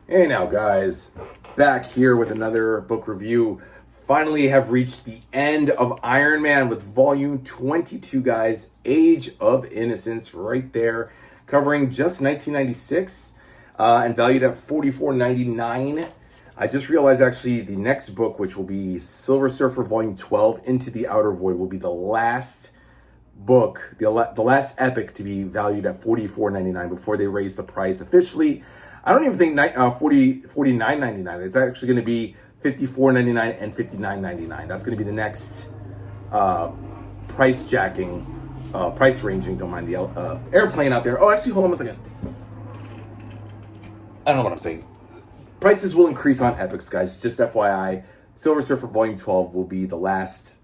Hey now guys, back here with another book review. Finally have reached the end of Iron Man with volume 22 guys, Age of Innocence right there, covering just 1996 and valued at $44.99. I just realized actually the next book, which will be Silver Surfer volume 12, Into the Outer Void, will be the last book, the last epic to be valued at $44.99 before they raise the price officially. I don't even think $49.99. It's actually going to be $54.99 and $59.99. That's going to be the next price jacking, price ranging. Don't mind the airplane out there. Oh, actually, hold on a second. I don't know what I'm saying. Prices will increase on epics, guys. Just FYI, Silver Surfer Volume 12 will be the last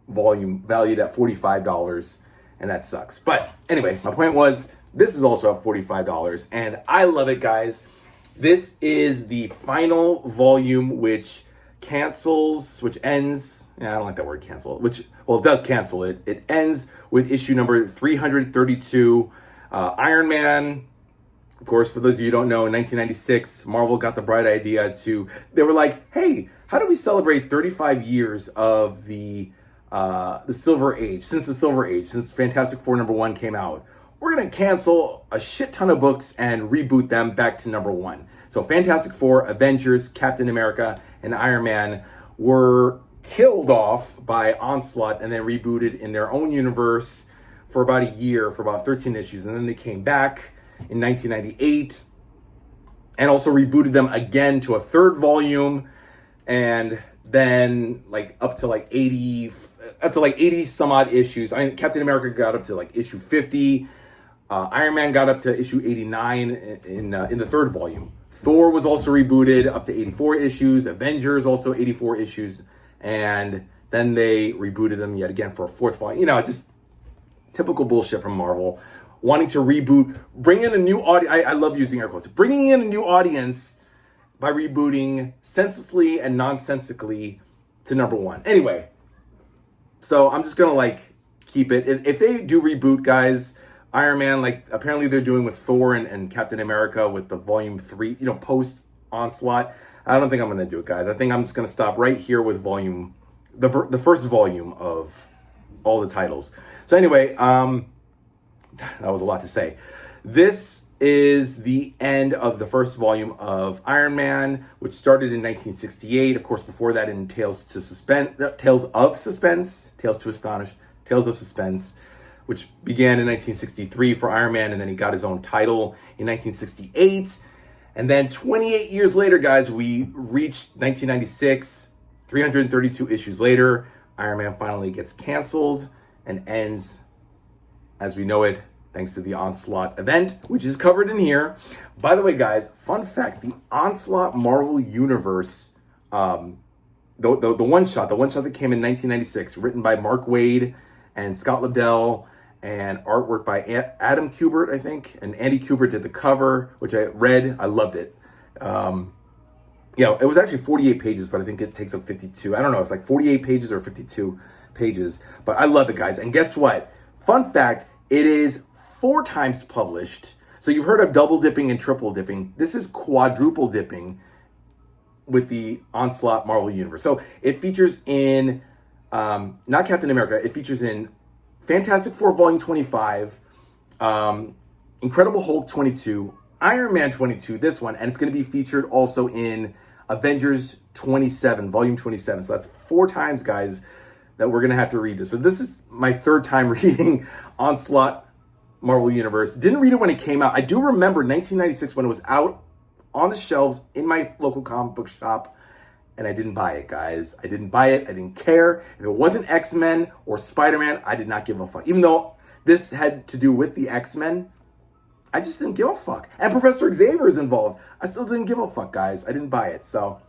volume valued at $45, and that sucks. But anyway, my point was, this is also at $45, and I love it, guys. This is the final volume, which ends, I don't like that word cancel, it does cancel it. It ends with issue number 332, Iron Man. Of course, for those of you who don't know, in 1996, Marvel got the bright idea they were like, hey, how do we celebrate 35 years of the Silver Age, since Fantastic Four #1 came out? We're going to cancel a shit ton of books and reboot them back to #1. So Fantastic Four, Avengers, Captain America, and Iron Man were killed off by Onslaught and then rebooted in their own universe for about a year, for about 13 issues. And then they came back in 1998 and also rebooted them again to a third volume, and then up to 80 some odd issues. I mean, Captain America got up to issue 50. Iron Man got up to issue 89 in the third volume. Thor was also rebooted up to 84 issues. Avengers also 84 issues, and then they rebooted them yet again for a fourth volume. You know, just typical bullshit from Marvel, wanting to reboot, bring in a new audience. I love using air quotes. Bringing in a new audience by rebooting senselessly and nonsensically to #1. Anyway, so I'm just gonna keep it. If they do reboot, guys, Iron Man, apparently they're doing with Thor and Captain America with the volume 3, post Onslaught. I don't think I'm gonna do it, guys. I think I'm just gonna stop right here with the first volume of all the titles. So anyway, that was a lot to say. This is the end of the first volume of Iron Man, which started in 1968. Of course, before that in Tales of Suspense, which began in 1963 for Iron Man, and then he got his own title in 1968. And then 28 years later, guys, we reached 1996, 332 issues later. Iron Man finally gets canceled and ends as we know it, thanks to the Onslaught event, which is covered in here. By the way, guys, fun fact, the Onslaught Marvel Universe, the one-shot that came in 1996, written by Mark Waid and Scott Lobdell, and artwork by Adam Kubert, I think, and Andy Kubert did the cover, which I read. I loved it. It was actually 48 pages, but I think it takes up 52. I don't know, it's 48 pages or 52 pages, but I love it, guys. And guess what? Fun fact, it is 4 times published. So you've heard of double dipping and triple dipping. This is quadruple dipping with the Onslaught Marvel Universe. So it features in, not Captain America, it features in Fantastic Four Volume 25, Incredible Hulk 22, Iron Man 22, this one, and it's going to be featured also in Avengers 27, Volume 27. So that's 4 times, guys, that we're going to have to read this. So this is my 3rd time reading Onslaught Marvel Universe. Didn't read it when it came out. I do remember 1996 when it was out on the shelves in my local comic book shop, and I didn't buy it, guys. I didn't buy it. I didn't care. If it wasn't X-Men or Spider-Man, I did not give a fuck. Even though this had to do with the X-Men, I just didn't give a fuck. And Professor Xavier is involved. I still didn't give a fuck, guys. I didn't buy it. So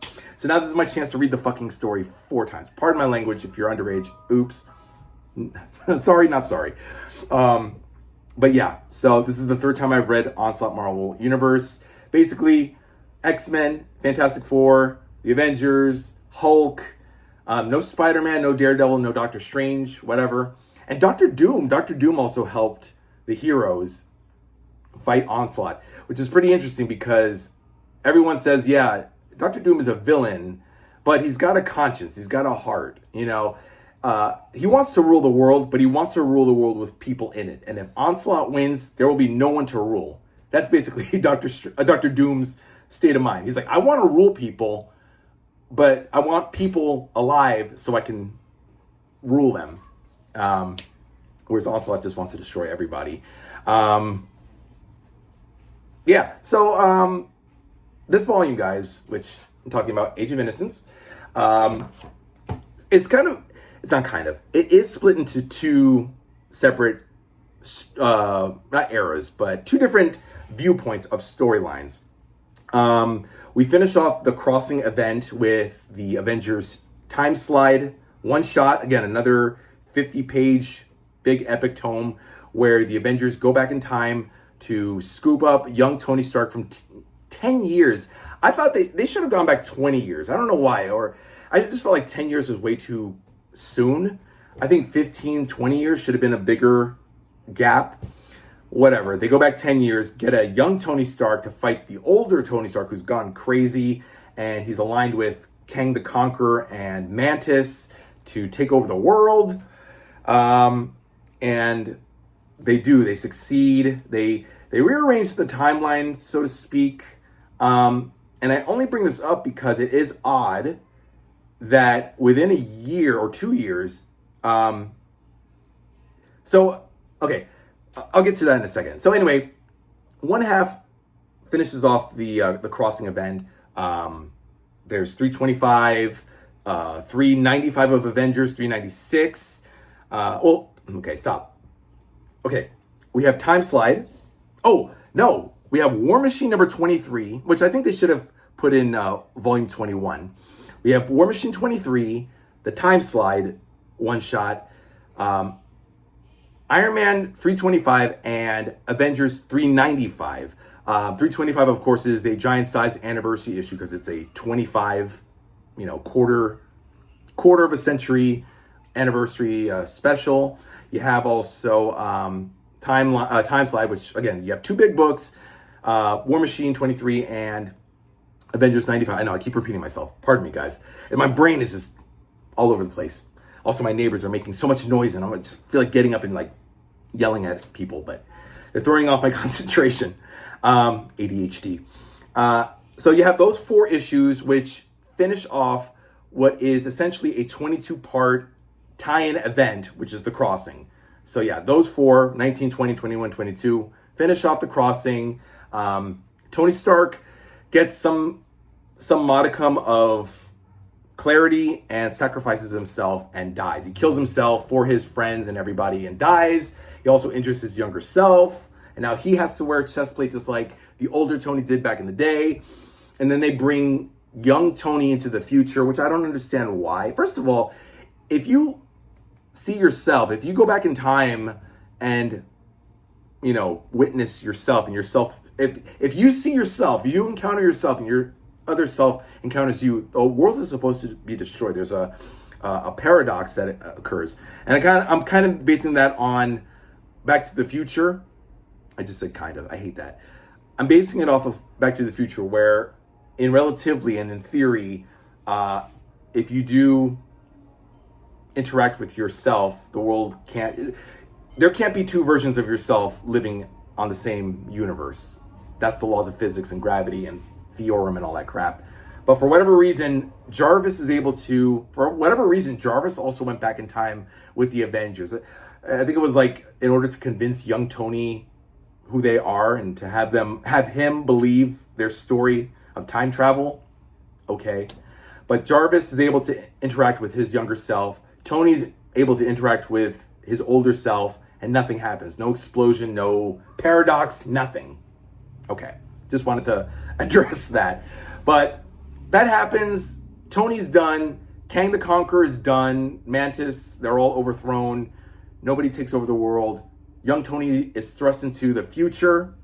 now this is my chance to read the fucking story 4 times. Pardon my language if you're underage. Oops. Sorry, not sorry. But yeah, so this is the 3rd time I've read Onslaught Marvel Universe. Basically, X-Men, Fantastic Four, the Avengers, Hulk, no Spider-Man, no Daredevil, no Doctor Strange, whatever. And Doctor Doom also helped the heroes fight Onslaught, which is pretty interesting because everyone says, yeah, Doctor Doom is a villain, but he's got a conscience. He's got a heart, you know. He wants to rule the world, but he wants to rule the world with people in it. And if Onslaught wins, there will be no one to rule. That's basically Dr. Doom's state of mind. He's like, I want to rule people, but I want people alive so I can rule them. Whereas Onslaught just wants to destroy everybody. So this volume, guys, which I'm talking about, Age of Innocence, it is split into two separate, not eras, but two different viewpoints of storylines. We finished off the Crossing event with the Avengers Time Slide one shot. Again, another 50-page big epic tome where the Avengers go back in time to scoop up young Tony Stark from 10 years. I thought they should have gone back 20 years. I don't know why. Or I just felt like 10 years was way too soon. I think 15, 20 years should have been a bigger gap. Whatever. They go back 10 years, get a young Tony Stark to fight the older Tony Stark who's gone crazy, and he's aligned with Kang the Conqueror and Mantis to take over the world. And they succeed. They rearrange the timeline, so to speak. And I only bring this up because it is odd that within a year or 2 years, I'll get to that in a second. So anyway, one half finishes off the Crossing event. There's 325, 395 of Avengers, 396. Stop. Okay, we have Time Slide. Oh, no, we have War Machine number 23, which I think they should have put in volume 21. We have War Machine 23, the Time Slide one shot, Iron Man 325, and Avengers 395. 325, of course, is a giant size anniversary issue because it's a 25, quarter of a century anniversary special. You have also Time Slide, which, again, you have two big books, War Machine 23 and Avengers 95. I know, I keep repeating myself. Pardon me, guys. And my brain is just all over the place. Also, my neighbors are making so much noise, and I feel like getting up and yelling at people, but they're throwing off my concentration. ADHD. So you have those 4 issues, which finish off what is essentially a 22-part tie-in event, which is the Crossing. So yeah, those 4, 19, 20, 21, 22, finish off the Crossing. Tony Stark gets some modicum of clarity and sacrifices himself and dies. He kills himself for his friends and everybody and dies. He also injures his younger self, and now he has to wear a chest plate just like the older Tony did back in the day. And then they bring young Tony into the future, which I don't understand why. First of all, if you see yourself, if you go back in time and, witness yourself and yourself, if you see yourself, you encounter yourself and your other self encounters you, the world is supposed to be destroyed. There's a paradox that occurs. And I'm kind of basing that on Back to the Future. I just said kind of. I hate that. I'm basing it off of Back to the Future, where in relatively and in theory, if you do interact with yourself, the world there can't be two versions of yourself living on the same universe. That's the laws of physics and gravity and theorem and all that crap. But for whatever reason, Jarvis also went back in time with the Avengers. I think it was in order to convince young Tony who they are and to have him believe their story of time travel. Okay. But Jarvis is able to interact with his younger self. Tony's able to interact with his older self, and nothing happens. No explosion, no paradox, nothing. Okay. Just wanted to address that. But that happens. Tony's done. Kang the Conqueror is done. Mantis, they're all overthrown. Nobody takes over the world. Young Tony is thrust into the future.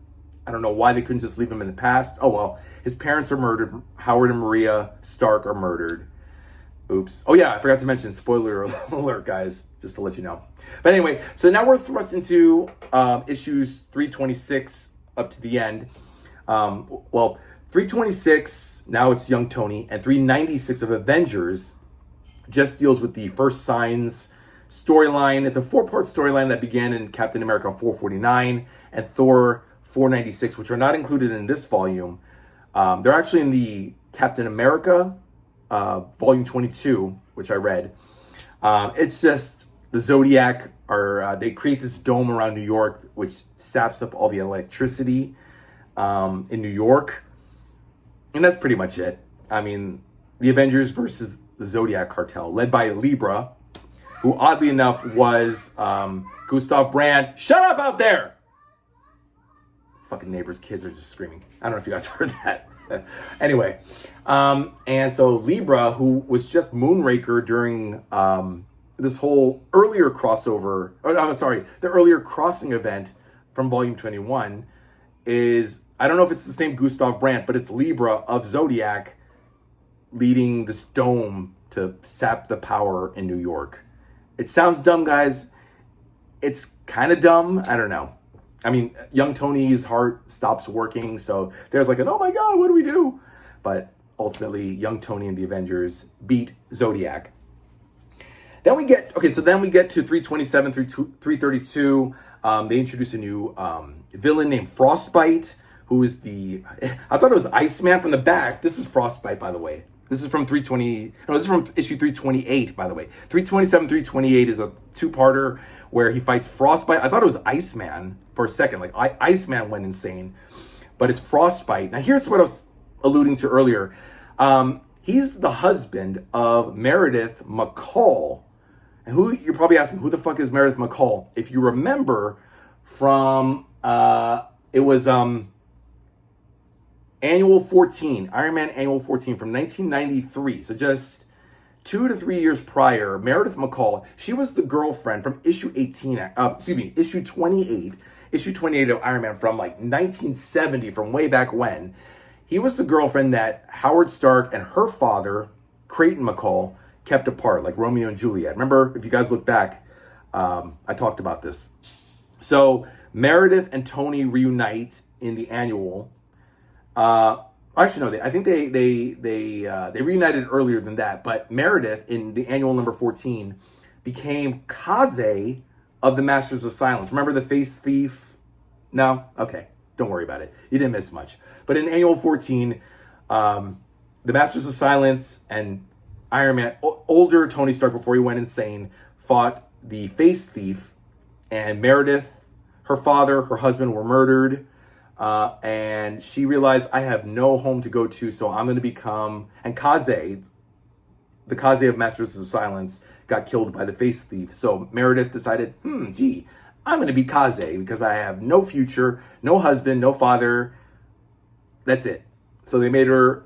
I don't know why they couldn't just leave him in the past. Oh, well, his parents are murdered. Howard and Maria Stark are murdered. Oops. Oh, yeah, I forgot to mention, spoiler alert, guys, just to let you know. But anyway, so now we're thrust into issues 326 up to the end. 326, now it's young Tony, and 396 of Avengers just deals with the first signs storyline. It's a 4-part storyline that began in Captain America 449 and Thor 496, which are not included in this volume. They're actually in the Captain America volume 22, which I read. It's just the Zodiac they create this dome around New York, which saps up all the electricity in New York. And that's pretty much it. I mean, the Avengers versus the Zodiac cartel, led by Libra, who oddly enough was Gustav Brandt. Shut up out there! Fucking neighbors' kids are just screaming. I don't know if you guys heard that. Anyway, and so Libra, who was just Moonraker during this whole earlier crossover, the earlier crossing event from Volume 21 is, I don't know if it's the same Gustav Brandt, but it's Libra of Zodiac leading this dome to sap the power in New York. It sounds dumb, guys. It's kind of dumb. I don't know. I mean, young Tony's heart stops working, so there's like an, oh my God, what do we do? But ultimately, young Tony and the Avengers beat Zodiac. Then we get to 327 through 332. They introduce a new villain named Frostbite, who is I thought it was Iceman from the back. This is Frostbite, by the way. This is from this is from issue 328, by the way. 327, 328 is a 2-parter where he fights Frostbite. I thought it was Iceman for a second. Like, Iceman went insane. But it's Frostbite. Now, here's what I was alluding to earlier. He's the husband of Meredith McCall. And you're probably asking, who the fuck is Meredith McCall? If you remember from, it was Annual 14, Iron Man Annual 14 from 1993. So just 2 to 3 years prior, Meredith McCall, she was the girlfriend from issue 28 of Iron Man from like 1970, from way back when. He was the girlfriend that Howard Stark and her father, Creighton McCall, kept apart, like Romeo and Juliet. Remember, if you guys look back, I talked about this. So Meredith and Tony reunite in the Annual. Actually, no, I think they reunited earlier than that. But Meredith, in the Annual number 14, became Kaze of the Masters of Silence. Remember the face thief? No? Okay, don't worry about it. You didn't miss much. But in Annual 14, the Masters of Silence and Iron Man, older Tony Stark before he went insane, fought the face thief, and Meredith, her father, her husband were murdered. And she realized, I have no home to go to, so I'm going to become... And Kaze, the Kaze of Masters of Silence, got killed by the face thief. So Meredith decided, I'm going to be Kaze because I have no future, no husband, no father. That's it. So they made her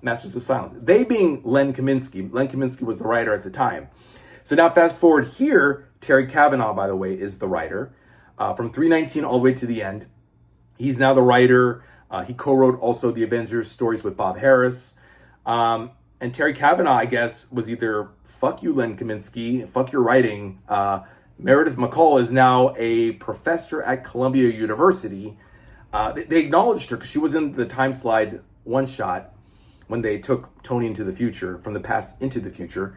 Masters of Silence. They being Len Kaminski. Len Kaminski was the writer at the time. So now fast forward here, Terry Cavanaugh, by the way, is the writer. From 319 all the way to the end. He's now the writer. He co-wrote also the Avengers stories with Bob Harris. And Terry Cavanaugh, I guess, was either, fuck you, Len Kaminski, fuck your writing. Meredith McCall is now a professor at Columbia University. They acknowledged her because she was in the Time Slide one-shot when they took Tony into the future, from the past into the future.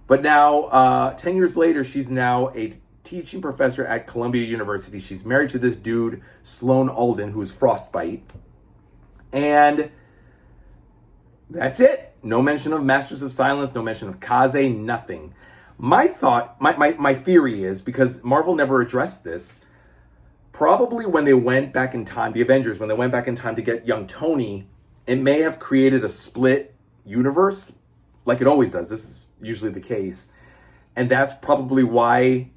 But now, 10 years later, she's now a teaching professor at Columbia University. She's married to this dude, Sloan Alden, who's Frostbite. And that's it. No mention of Masters of Silence, no mention of Kaze, nothing. My theory is, because Marvel never addressed this, probably when they went back in time, the Avengers, when they went back in time to get young Tony, it may have created a split universe, like it always does. This is usually the case. And that's probably why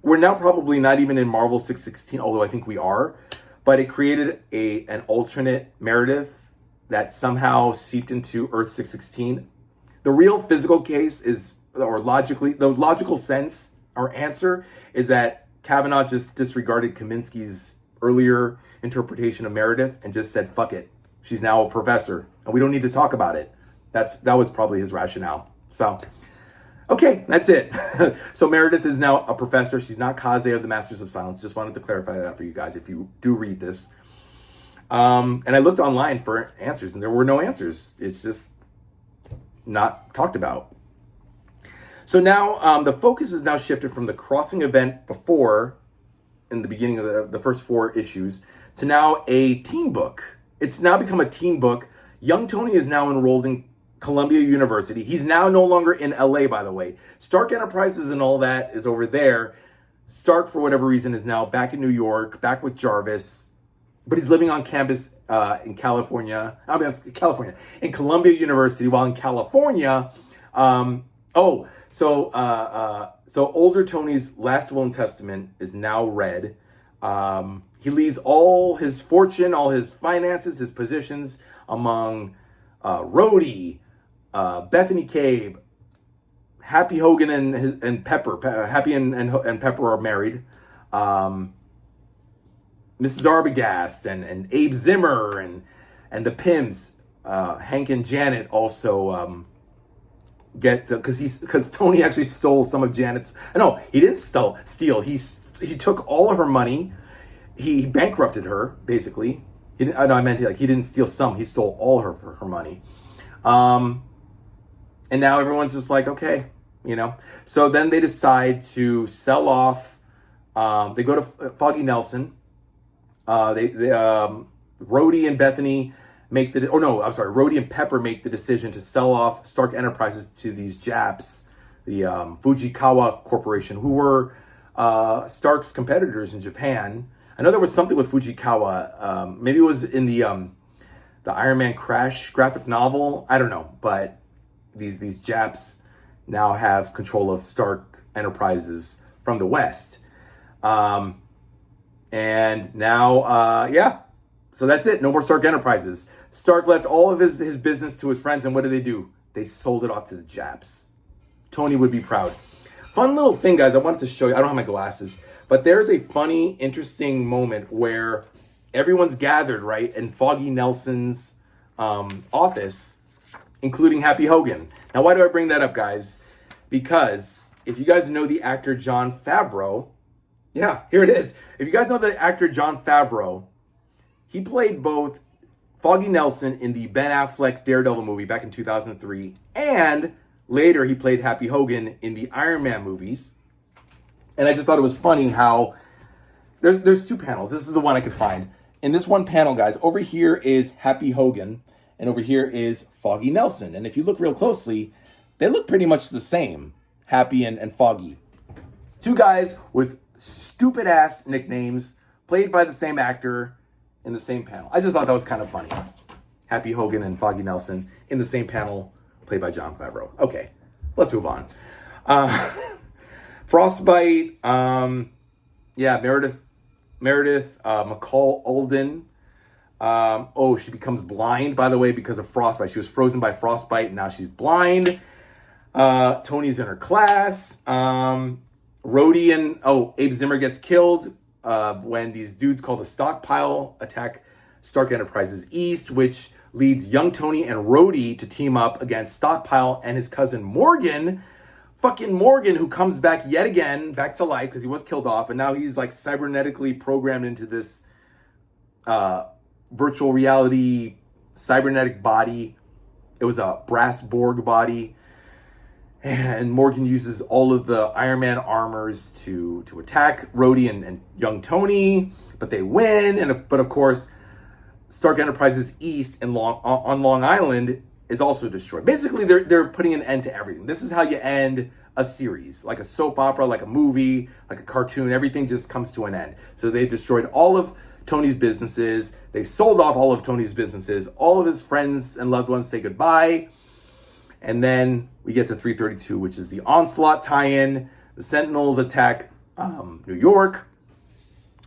we're now probably not even in Marvel 616, although I think we are. But it created an alternate Meredith that somehow seeped into Earth 616. The real physical case is, or logically, the logical sense or answer is that Kavanaugh just disregarded Kaminsky's earlier interpretation of Meredith and just said, fuck it. She's now a professor and we don't need to talk about it. That was probably his rationale. So, okay, that's it. So Meredith is now a professor. She's not Kaze of the Masters of Silence. Just wanted to clarify that for you guys if you do read this. And I looked online for answers, and there were no answers. It's just not talked about. So now the focus is now shifted from the crossing event before, in the beginning of the first 4 issues, to now a teen book. It's now become a teen book. Young Tony is now enrolled in Columbia University. He's now no longer in LA, by the way. Stark Enterprises and all that is over there. Stark, for whatever reason, is now back in New York, back with Jarvis, but he's living on campus in California. In Columbia University, while in California. So older Tony's last will and testament is now read. He leaves all his fortune, all his finances, his positions among Rhodey, Bethany Cabe, Happy Hogan and Pepper. Happy and Pepper are married. Mrs. Arbogast and Abe Zimmer and the Pims. Hank and Janet also get because Tony actually stole some of Janet's. No, he didn't steal. He took all of her money. He bankrupted her basically. He didn't steal some. He stole all her money. And now everyone's just like, okay, So then they decide to sell off. They go to Foggy Nelson. Rhodey and Bethany Rhodey and Pepper make the decision to sell off Stark Enterprises to these Japs, the Fujikawa Corporation, who were Stark's competitors in Japan. I know there was something with Fujikawa. Maybe it was in the Iron Man Crash graphic novel. I don't know, but these Japs now have control of Stark Enterprises from the West. And now, so that's it. No more Stark Enterprises. Stark left all of his business to his friends, and what did? They sold it off to the Japs. Tony would be proud. Fun little thing, guys, I wanted to show you. I don't have my glasses, but there's a funny, interesting moment where everyone's gathered, right, in Foggy Nelson's office, including Happy Hogan. Now, why do I bring that up, guys? Because if you guys know the actor Jon Favreau, yeah, here it is. If you guys know the actor Jon Favreau, he played both Foggy Nelson in the Ben Affleck Daredevil movie back in 2003, and later he played Happy Hogan in the Iron Man movies. And I just thought it was funny how there's 2 panels. This is the one I could find. In this one panel, guys, over here is Happy Hogan, and over here is Foggy Nelson. And if you look real closely, they look pretty much the same, Happy and Foggy. 2 guys with stupid-ass nicknames, played by the same actor in the same panel. I just thought that was kind of funny. Happy Hogan and Foggy Nelson in the same panel, played by Jon Favreau. Okay, let's move on. Frostbite, Meredith McCall Alden. She becomes blind, by the way, because of frostbite. She was frozen by frostbite, and now she's blind. Tony's in her class. Rhodey and Abe Zimmer gets killed when these dudes called the Stockpile attack Stark Enterprises East, which leads young Tony and Rhodey to team up against Stockpile and his cousin Morgan. Fucking Morgan, who comes back yet again, back to life because he was killed off, and now he's like cybernetically programmed into this virtual reality cybernetic body. It was a brass Borg body. And Morgan uses all of the Iron Man armors to attack Rhodey and young Tony, but they win. But of course, Stark Enterprises East on Long Island is also destroyed. Basically, they're putting an end to everything. This is how you end a series, like a soap opera, like a movie, like a cartoon. Everything just comes to an end. So they destroyed all of Tony's businesses. They sold off all of Tony's businesses. All of his friends and loved ones say goodbye. And then we get to 332, which is the Onslaught tie-in. The Sentinels attack New York.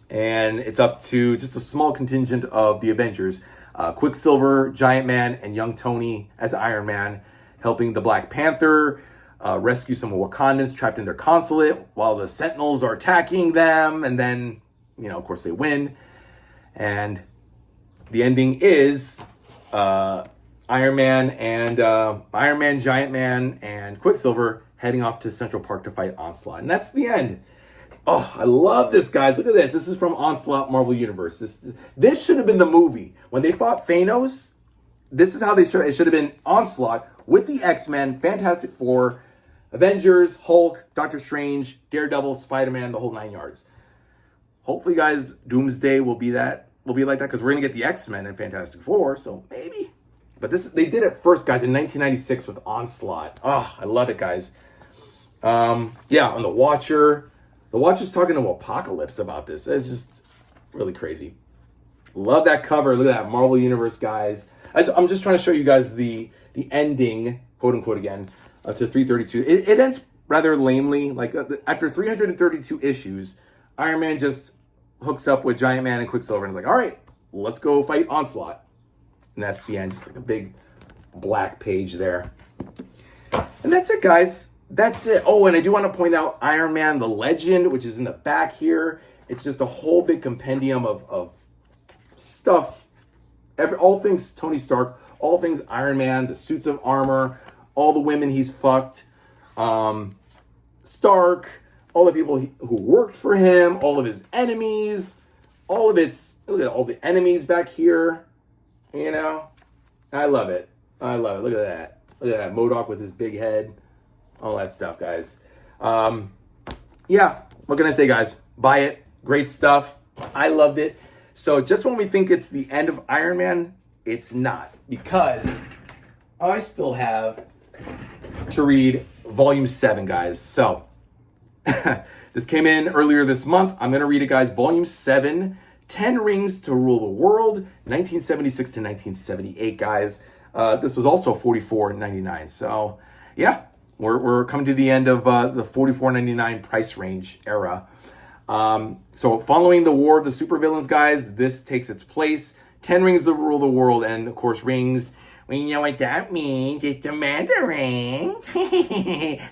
And it's up to just a small contingent of the Avengers. Quicksilver, Giant Man, and young Tony as Iron Man, helping the Black Panther rescue some Wakandans trapped in their consulate while the Sentinels are attacking them. And then, of course, they win. And the ending is Iron Man, Giant Man, and Quicksilver heading off to Central Park to fight Onslaught. And that's the end. Oh, I love this, guys. Look at this. This is from Onslaught Marvel Universe. This should have been the movie. When they fought Thanos, this is how it should have been Onslaught with the X-Men, Fantastic Four, Avengers, Hulk, Doctor Strange, Daredevil, Spider-Man, the whole 9 yards. Hopefully, guys, Doomsday will be like that, because we're gonna get the X-Men and Fantastic Four, so maybe. But they did it first, guys, in 1996 with Onslaught. Oh, I love it, guys. Yeah, on the Watcher. The Watcher's talking to Apocalypse about this. It's just really crazy. Love that cover. Look at that Marvel Universe, guys. I'm just trying to show you guys the ending, quote unquote, again, to 332. It ends rather lamely. Like after 332 issues, Iron Man just hooks up with Giant Man and Quicksilver and is like, all right, let's go fight Onslaught. And that's the end. Just like a big black page there. And that's it, guys. That's it. Oh, and I do want to point out Iron Man, the Legend, which is in the back here. It's just a whole big compendium of stuff. All things Tony Stark, all things Iron Man, the suits of armor, all the women he's fucked, Stark, all the people who worked for him, all of his enemies, look at all the enemies back here. You know, I love it. I love it. Look at that. Look at that. MODOK with his big head. All that stuff, guys. Yeah, what can I say, guys? Buy it. Great stuff. I loved it. So just when we think it's the end of Iron Man, it's not. Because I still have to read Volume 7, guys. So this came in earlier this month. I'm going to read it, guys. Volume 7, 10 Rings to Rule the World, 1976 to 1978, guys. This was also $44.99. So, yeah. We're coming to the end of the $44.99 price range era. So following the War of the Supervillains, guys, this takes its place. 10 Rings to Rule the World, and of course, rings. We know what that means. It's a Mandarin.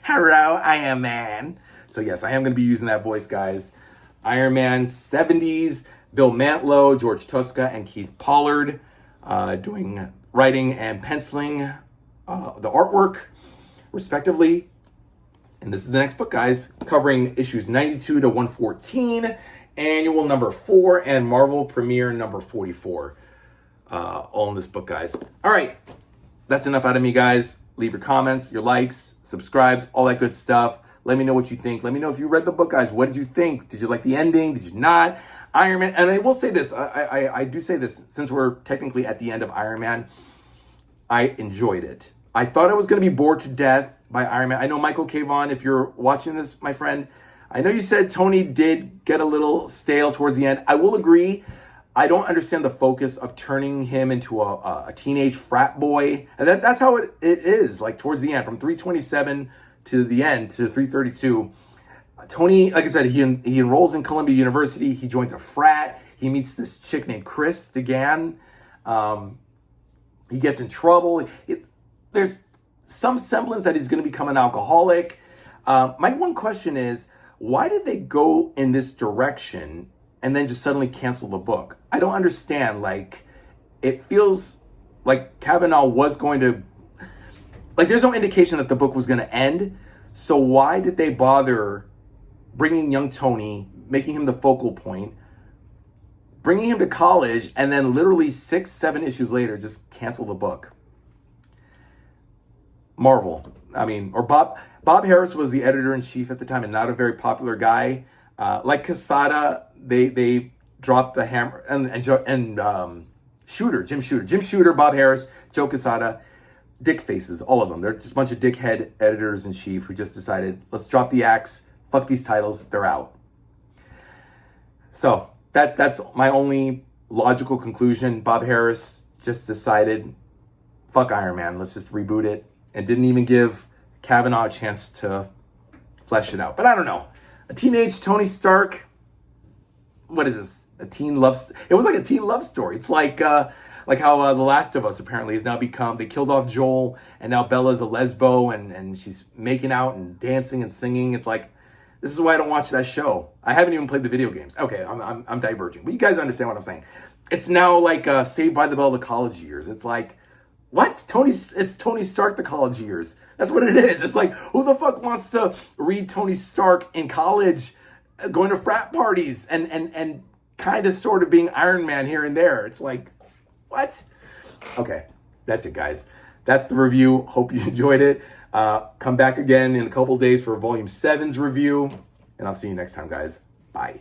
Hello, Iron Man. So yes, I am going to be using that voice, guys. Iron Man 70s, Bill Mantlo, George Tuska, and Keith Pollard doing writing and penciling the artwork, respectively. And this is the next book, guys, covering issues 92 to 114, annual number 4, and Marvel Premiere number 44. All in this book, guys. All right, that's enough out of me, guys. Leave your comments, your likes, subscribes, all that good stuff. Let me know what you think. Let me know if you read the book, guys. What did you think? Did you like the ending? Did you not? Iron Man, and I will say this. I do say this, since we're technically at the end of Iron Man, I enjoyed it. I thought I was going to be bored to death by Iron Man. I know Michael K. Vaughn, if you're watching this, my friend, I know you said Tony did get a little stale towards the end. I will agree. I don't understand the focus of turning him into a teenage frat boy. And that's how it is, like towards the end, from 327 to the end, to 332. Tony, like I said, he enrolls in Columbia University. He joins a frat. He meets this chick named Chris DeGan. He gets in trouble. There's some semblance that he's going to become an alcoholic. My one question is, why did they go in this direction and then just suddenly cancel the book? I don't understand. Like, it feels like Kavanaugh was going to, like, there's no indication that the book was going to end. So why did they bother bringing young Tony, making him the focal point, bringing him to college, and then literally 6-7 issues later, just cancel the book? Marvel, I mean, or Bob Harris was the editor-in-chief at the time and not a very popular guy. Like Quesada, they dropped the hammer, and Jim Shooter, Bob Harris, Joe Quesada, dick faces, all of them. They're just a bunch of dickhead editors-in-chief who just decided, let's drop the axe, fuck these titles, they're out. So that's my only logical conclusion. Bob Harris just decided, fuck Iron Man, let's just reboot it, and didn't even give Kavanaugh a chance to flesh it out. But I don't know. A teenage Tony Stark, what is this? It was like a teen love story. It's like how The Last of Us apparently has now become, they killed off Joel, and now Bella's a lesbo, and she's making out and dancing and singing. It's like, this is why I don't watch that show. I haven't even played the video games. Okay, I'm diverging. But you guys understand what I'm saying. It's now like Saved by the Bell, the college years. It's like, what? It's Tony Stark, the college years. That's what it is. It's like, who the fuck wants to read Tony Stark in college going to frat parties and kind of sort of being Iron Man here and there. It's like, what? Okay, that's it, guys. That's the review. Hope you enjoyed it. Come back again in a couple days for Volume 7's review, and I'll see you next time, guys. Bye.